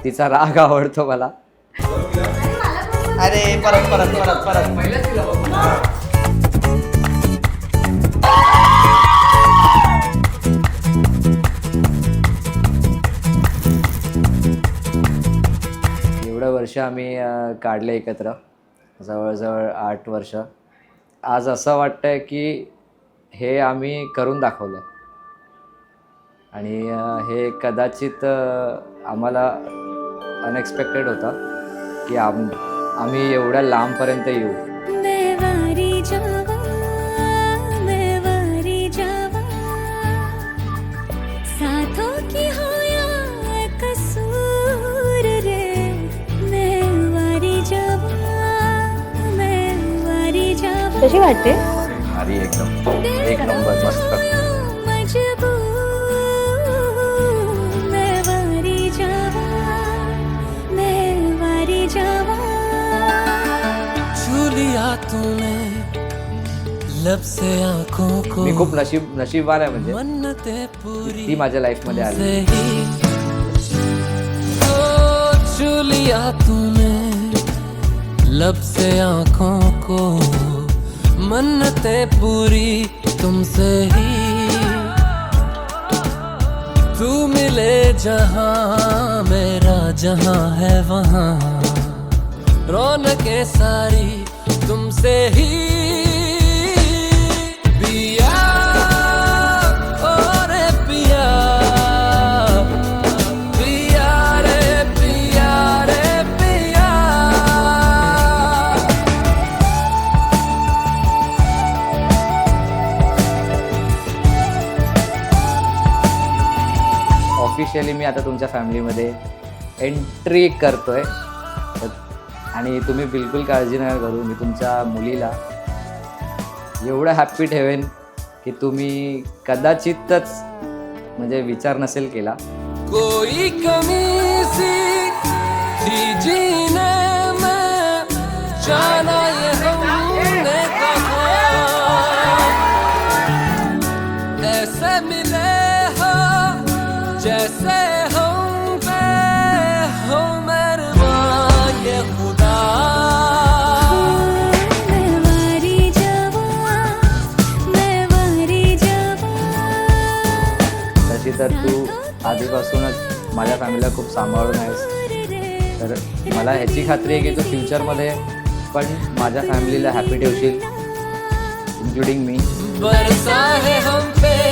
तिचा राग आवडतो मला. अरे परत परत परत परत एवढं वर्ष आम्ही काढले एकत्र, जवळजवळ 8 वर्ष. आज असं वाटतंय की हे आम्ही करून दाखवलं आणि हे कदाचित आम्हाला अनएक्सपेक्टेड होतं की आम्ही एवढ्या लांबपर्यंत येऊ. कशी वाटते? भारी, एकदम एक नंबर, मस्त. मी खूप नशीबवान आहे, म्हणजे ती माझ्या लाईफमध्ये आली. लब से आँखों को मन्नतें पूरी तुमसे ही, तू मिले जहाँ मेरा जहाँ है वहाँ, रौनकें सारी तुमसे ही. पिया ओ रे पिया, पिया रे पिया रे पिया. ऑफिशियली मी आता तुमच्या फॅमिलीमध्ये एंट्री करतोय आणि तुम्ही बिलकुल काळजी नका करू. मी तुमच्या मुलीला एवढं हॅप्पी ठेवेन की तुम्ही कदाचितच म्हणजे विचार नसेल केला. कोई कमी सी थी जीने में, जाना ये हमने कहा, ऐसे मिले हो जैसे हम पे हो मेहरबान ये खुदा. तशी तर तू आधीपासूनच माझ्या फॅमिलीला खूप सांभाळून आहेस, तर मला ह्याची खात्री आहे की तू फ्युचरमध्ये पण माझ्या फॅमिलीला हॅपी ठेवशील, इन्क्लुडिंग मी. बरसा है हम पे